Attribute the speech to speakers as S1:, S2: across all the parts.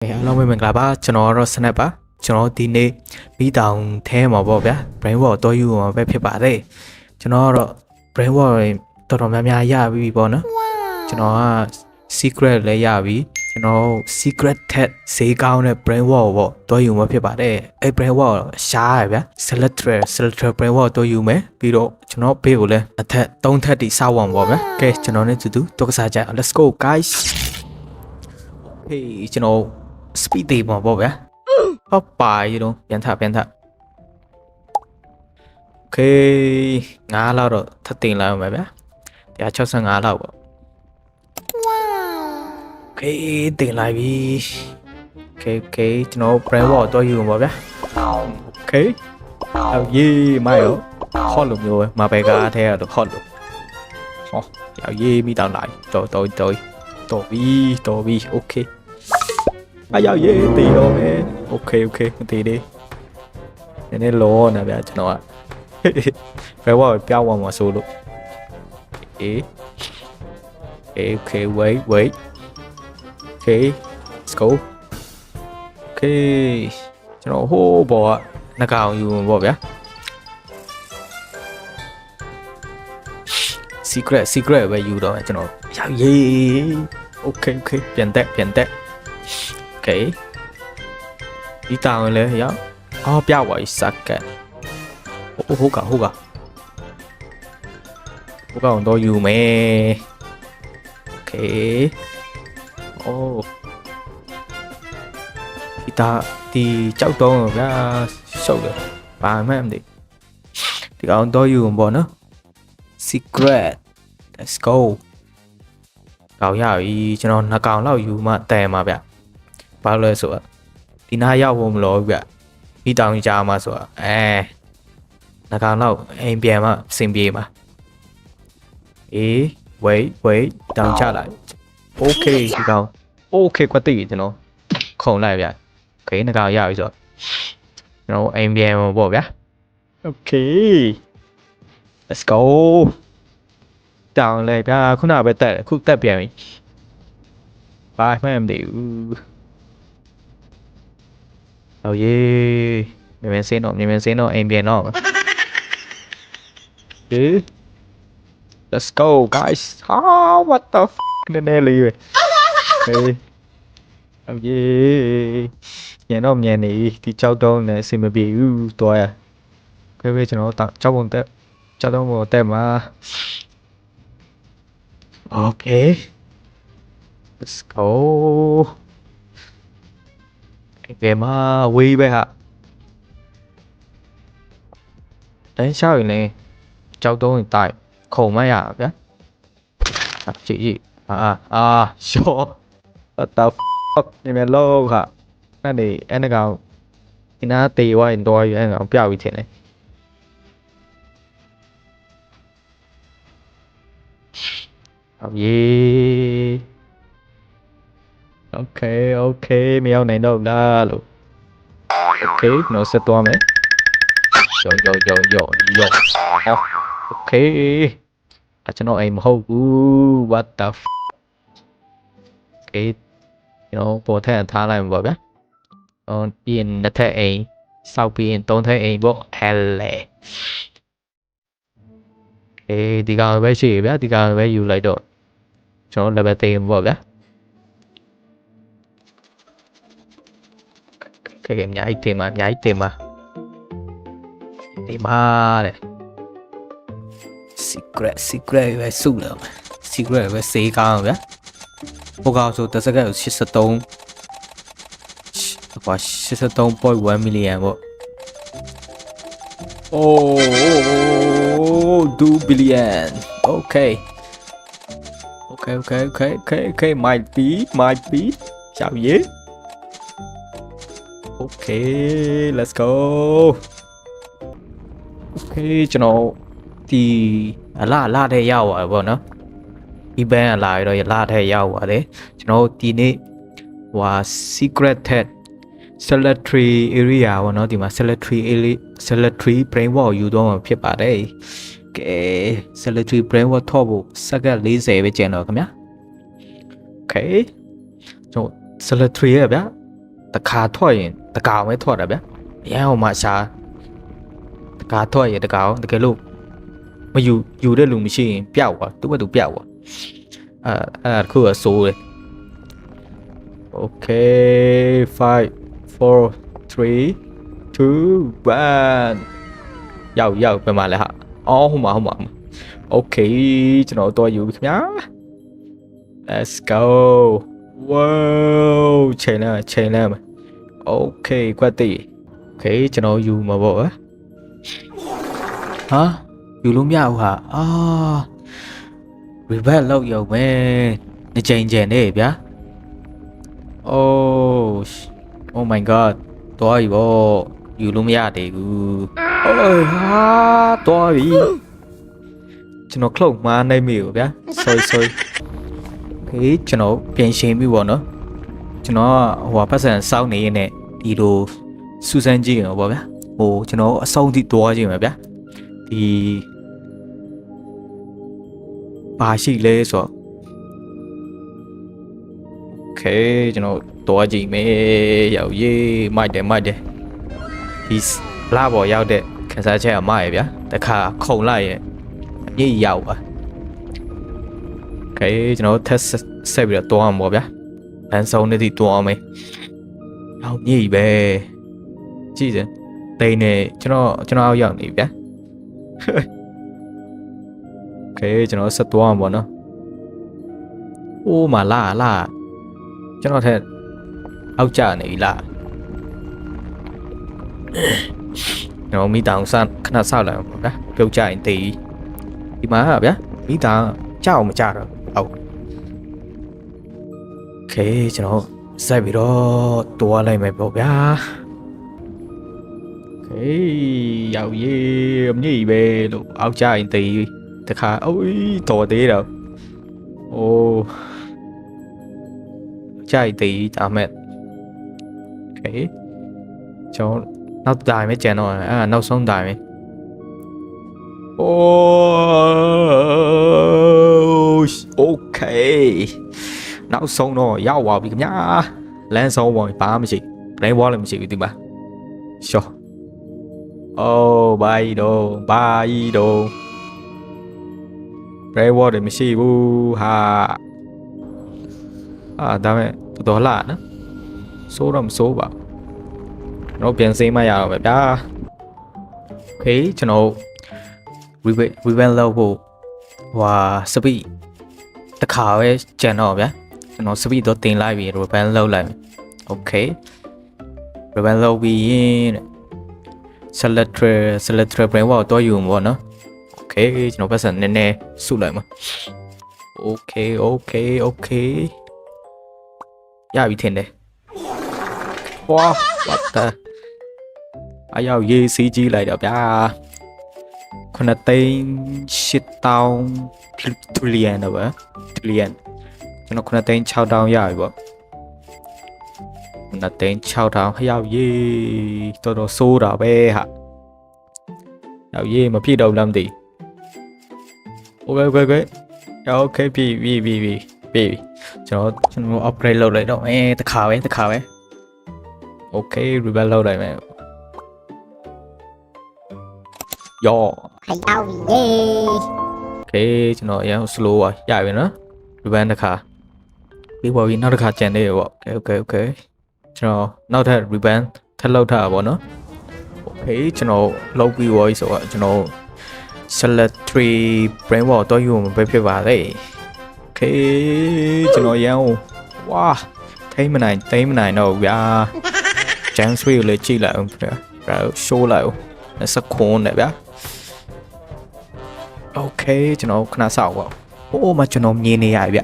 S1: အားလုံးပဲမင်္ဂလာပါကျွန်တော်ကတော့ Snap ပါကျွန်တော်ဒီနေ့ပြီးတောင်ထဲမှာပေါ့ဗျာ brain wall တော့ယူမှာပဲဖြစ်ပါတယ်ကျွန်တော်ကတော့ brain wall တော်တော်များများရပြီပေါ့နော်ကျွန်တော်က secret လည်းရပြီကျွန်တော် secret tag ဈေးကောင်းတဲ့ brain wall ပေါ့တော့ယူမှာဖြစ်ပါတယ်အဲ့ brain wall ရှားရဗျာ selector brain wall တော့ယူမယ်ပြီးတော့ကျွန်တော်ဘေးကိုလည်းအထက်3ထပ်တိစောက်အောင်ပေါ့ဗျာကဲကျွန်တော်နဲ့တူတူတော့ကစားကြ let's go guys hey ကျွန်တော် speed တေးမှာပေါ့ဗျာဟောပါရတော့ပြန်ထโอเค9လောက်တော့ထပ်တင်လိုက်အောင်ပဲဗျာ165လောက်ပေါ့โอเคတင်လိုက်ပြီโอเคကျွန်တော် brain wall တော့ယူမှာပေါ့ဗျာโอเคအော်ရေးမရောခေါ်လို့မျိုးပဲမပဲကားထဲတော့ခေါ်လို့ဟောရောက်ရေးမိတောင်းလိုက်တော်ပြီโอเคအရောက်ရေးတည်တော့မယ်โอเคမတည်သေးနည်းနည်းလောနေဗျာကျွန်တော်ကဘယ်ဝါပြောင်းသွားမှာဆိုလို့okay wait okay let's go okay ကျွန်တော်ဟိုးဘောကနှကောင်ယူပေါ့ဗျာ secret ပဲယူတော့ကျွန်တော်ရောက်ရေး okay ပြန်တက်okay ဒီတောင်းလဲရောက်အော်ပြပါစကတ်ဟုတ်ကတော့ယူမယ် okay အိုးဒီကြောက်တော့ဗျာရှုပ်တယ်ဘာမှမသိဒီကောင်တော့ယူပေါ့နော် secret let's go ကောက်ရပြီကျွန်တော်2ကောင်လောက်ယူမှတဲမှာဗျဘာလို့လဲဆိုတော့ဒီနားရောက်ဖို့မလို့ဗျဒီတောင်ကြားမှာဆိုတော့2ကောင်လောက်အိမ်ပြန်မှအဆင်ပြေမှာwait တောင်ချလိုက် okay ဒီကောင် okay ကွက်တိကျွန်တော်ခုံလိုက်ဗျခေ2ကောင်ရပြီဆိုတော့ကျွန်တော်အိမ်ပြန်မှာပေါ့ဗျာ okay let's go တောင်လေဗျာခုနပဲတက်ခုတက်ပြန်ပြီဘာမှမသိဘူးအော်ရေးမြင်စင်းတော့အိမ်ပြန်တော့let's go guys what the f နည်းနည်းလေးပဲအော်ရေးညတော့မြန်နေဒီကြောက်တော့လည်းအဆင်မပြေဘူးတော့ရခဲကျွန်တော်ကြောက်ပုံတက်မှာokay let's go ကဲမှာဝေးပဲဟာတန်းရှောက်ရင်လည်းကြောက်တုံးရင်တိုက်ခုံမရဗျာကြည့်ရှော့ what the fuck နေမလို့ခအဲ့ဒီအဲ့ကောင်ဒီနာတေဝိုင်းတော့ရအဲ့ကောင်ပြပြီးထင်တယ်ဟုတ်ရေး okay မရောက်နိုင်တော့လားလို့ okay နော်ဆက်သွားမယ်ယောokay ကျွန်တော်အိမ်မဟုတ်ဘူး what the f okay ကျွန်တော်ပေါ်ထက်ထားလိုက်မှာပေါ့ဗျာပြီးရင်2ထပ်အိမ်စောက်ပြီးရင်3ထပ်အိမ်ပေါ့ဟဲလေဒီကောင်ပဲရှိဗျာဒီကောင်ပဲယူလိုက်တော့ကျွန်တော် level 3ပေါ့ဗျာကဲအများကြီးတင်ပါဒီမှာတဲ့ secret ပဲစုလို့ secret ပဲစေးကောင်းဗျာဟိုကောင်ဆိုတစ်စက္ကန့်ကို83.1 million ပေါ့2 billion okay might be ရှောက်ရေး okay let's go okay ကျွန်တော်ဒီအလားတဲ့ရောက်ပါဘောနော်ဒီဘန်းအလားရတော့လာတဲ့ရောက်ပါတယ်ကျွန်တော်ဒီနေ့ဟို secret tag cemetery area ဘောနော်ဒီမှာ cemetery brain wall ယူတော့မှာဖြစ်ပါတယ်ကဲ cemetery brain wall ထော့ဖို့စက္ကန့်40ပဲကျန်တော့ခင်ဗျာ okay ကျွန်တော် cemetery ရဗျာ တခါထွက်ရင်တကောင်ပဲထွက်တာဗျာအရန်ဟိုမှာရှာတခါထွက်ရင်တကောင်တကယ်လို့မယူတဲ့လူမရှိရင်ပျောက်သွားသူ့ဘက်သူပျောက်သွားအဲ့ခုကဆိုးတယ် Okay 5 4 3 2 1ရောက်ပြန်มาလဲဟာအော်ဟိုမှာ Okay ကျွန်တော်တော့ယူပြီခင်ဗျာ Let's go Wow ချိန်လဲမှာ Okay ကွက်တိ Okay ကျွန်တော်ယူမှာပေါ့ဟာယူလို့မရဘူးဟာreverse လောက်ရောက်မယ်နှစ်ချိန်နေဗျာ Oh my god တော်ပြီပေါ့ယူလို့မရသေးဘူးဟာတော်ပြီကျွန်တော် cloak မှာနိုင်မိဘူးဗျာ sorry Okay ကျွန်တော်ပြင်ရှင်းပြီပေါ့နော်ကျွန်တော်ဟိုပတ်စံစောင်းနေနေဒီလိုစူးစမ်းကြည့်ရအောင်ပေါ့ဗျာဟိုကျွန်တော်အဆုံးထိတွားကြည့်မှာဗျာဒီဘာရှိလဲဆိုတော့ Okay ကျွန်တော်တွားကြည့်မယ်ရောက်ရေးမိုက်တယ်ဒီလာပေါ်ရောက်တဲ့ခန်းစားချက်ကမရဗျာတခါခုံလိုက်ရဲ့အမြင့်ရောက်ပါ Okay ကျွန်တော် test ဆက်ပြီးတော့တွားမှာပေါ့ဗျာလမ်းဆုံးနေသည့်တွားမယ်အောင်မြင့်ပဲကြည့်စမ်းတိန်နေကျွန်တော်အောက်ရောက်နေဗျာ Okay ကျွန်တော်ဆက်တွားမှာပေါ့နော်အိုးမလာကျွန်တော်ထက်အောက်ကျနေပြီလားကျွန်တော်မိတောင်စခဏဆောက်လိုက်အောင်ဗျာပြုတ်ကြရင်တေးဒီမှာဗျာမိတောင်ကြောက်မကြတော့ဟုတ် Okay ကျွန်တော်ဆက်ပြီးတော့တွားလိုက်မယ်ပေါ့ဗျာ Okay ရောက်ရေးအမြင့်ပဲလို့အောက်ကျရင်တေးတခါအိုးတော်သေးတော့အိုးကြိုက်သေးဒါမဲ့ Okay ကျွန်တော်နောက်တိုင်းပဲကျန်တော့နောက်ဆုံးတိုင်းပဲ Okay နောက်ဆုံးတော့ရောက်ပါပြီခင်ဗျာလမ်းဆုံးပေါ်ဘာမှမရှိ brain wall လည်းမရှိဘူးဒီမှာရှော့ ဘာကြီးတော့ brain wall လည်းမရှိဘူးဟာဒါမဲ့တော်လာနော်စိုးတော့မစိုးပါကျွန်တော်ပြန်စင်းမရတော့ပဲဗျာ Okay ကျွန်တော် rewind လောက်ဖို့စပီးတခါပဲကျန်တော့ဗျာကျွန်တော်စပီးတော့တင်လိုက်ပြီ rewind လောက်လိုက် Okay rewind လောက်ပြီးရင် selector brain wall တော့ယူမှာပေါ့နော် Okay ကျွန်တော်ပတ်စံနည်းနည်းစုလိုက်မှာ Okay ရပြီထင်တယ် Wow what the အရောက်ရေးစီးကြည့်လိုက်တော့ဗျာ9သိန်း8,000 trillion တော့ဗျာ trillion ကျွန်တော်9သိန်း6,000ရပြီပေါ့9သိန်း6,000အရောက်ရေးတော်ဆိုးတာပဲဟာရောက်ရေးမဖြစ်တော့လမ်းတည် Okay Okay ပြီကျွန်တော် upgrade လုပ်လိုက်တော့တခါပဲ Okay rebel လုပ်လိုက်မယ်ယောဟိုက်အောင်ပြီ Okay ကျွန်တော်အရင် slow ရပြီနော် rebel တစ်ခါပြီးပါပြီနောက်တစ်ခါကြံသေးရပေါ့ Okay ကျွန်တော်နောက်ထပ် rebel ထပ်လောက်ထားပါဗောနော် Okay ကျွန်တော်လုပ်ပြီးပါပြီဆိုတော့ကျွန်တော် select 3 brain wall တော့ယူမှာပဲဖြစ်ပါလေ Okay ကျွန်တော်ရန်ဝါထိမ့်မနိုင်တော့ဗျာ Jam 3ကိုလည်းကြည့်လိုက်အောင်ဗျာ show လိုက်အောင်စခွန်းနဲ့ဗျာ Okay ကျွန်တော်ခဏစောက်ပါမကျွန်တော်မြင်နေရပြီဗျ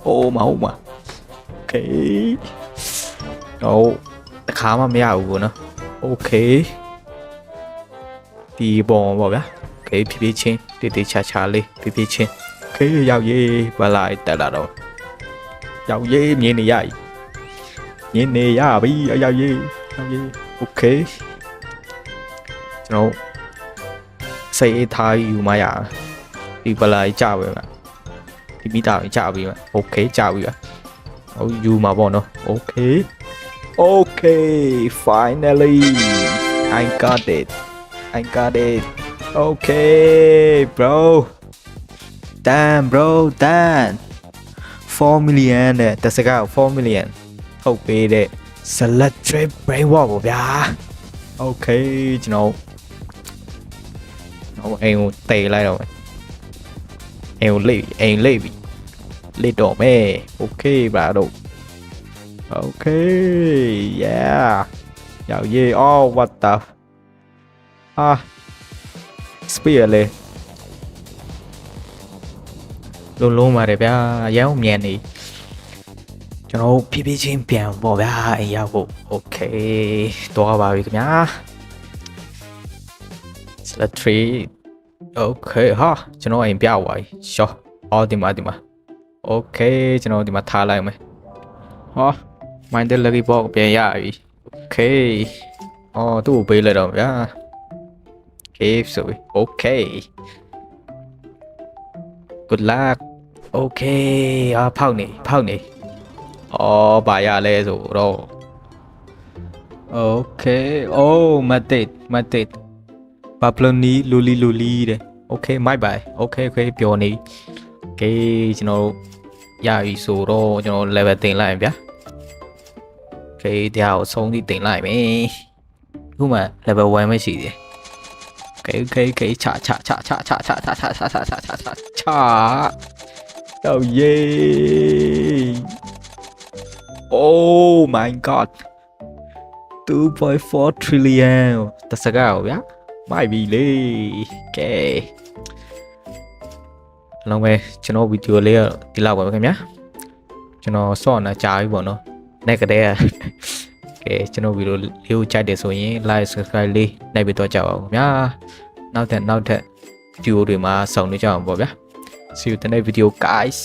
S1: ဟုတ်မှာ Okay တခါမှမရဘူးပေါ့နော် Okay ဒီပုံပေါ့ဗျာ Okay ဖြည်းချင်းတေးချာလေးဖြည်းချင်း Okay ရောက်ရေးဘာလိုက်တက်လာတော့ရောက်ရေးမြင်နေရပြီရောက်ရေး Okay ကျွန်တော်စိတ်ထားယူမရဒီပလာကြပဲဗျဒီမိသားကြပြီဗျ Okay ကြပြီဗျယူမှာပေါ့နော် Okay Okay, finally, I got it. I got it. Okay, bro. Damn, bro, damn. 4 million တဲ့တစ်စကား4 million ထုတ်ပေးတဲ့ Selectric Brainwalk ပေါ့ဗျာ Okay ကျွန်တော်အိမ်ကိုတေးလိုက်တော့မယ်အိမ်ကိုလိမ့်ပြီလိတ်တော့မယ် Okay ပါတော့ Okay yeah ရောက်ရေး oh what the speed လေလုံးပါတယ်ဗျာရမ်းမြန်နေကျွန်တော်ဖြည်းဖြည်းချင်းပြန်ပေါ့ဗျာအိမ်ရောက်ဖို့ Okay တော့ပါပြီခင်ဗျာ select tree Okay ဟာကျွန်တော်အိမ်ပြသွားပြီရှော့အော်ဒီမှာ Okay ကျွန်တော်ဒီမှာထားလိုက်မယ်ဟော Minded Lucky Box ပြန်ရပြီ Okay အော်သူ့ကိုပေးလိုက်တော့ဗျာ Cave ဆိုပြီ Okay Good luck Okay ဖောက်နေအော်ဘာရလဲဆိုတော့ Okay oh မတ် Paploni luli တဲ့ Okay မိုက်ပါ Okay ပျော်နေ Okay ကျွန်တော်ရပြီဆိုတော့ကျွန်တော် level တင်လိုက်ဗျာ Okay တရားကိုဆုံးထိတင်လိုက်မယ်ခုမှ level 1ပဲရှိသေးတယ် Okay ချOh yay Oh my god 2.4 trillion တစကားဗျာမိုက်ပြီလေကဲလုံးပဲကျွန်တော်ဗီဒီယိုလေးဒီလောက်ပါပဲခင်ဗျာကျွန်တော်စော့နေကြာပြီပေါ့နော်နေ့ကတည်းကကဲကျွန်တော်ဗီဒီယိုလေးကိုကြိုက်တယ်ဆိုရင် like subscribe လေးနိုင်ပြီးတော့ကြပါဦးခင်ဗျာနောက်ထပ်ဗီဒီယိုတွေမှာဆောင်နေကြအောင်ပေါ့ဗျာ See you in the next video guys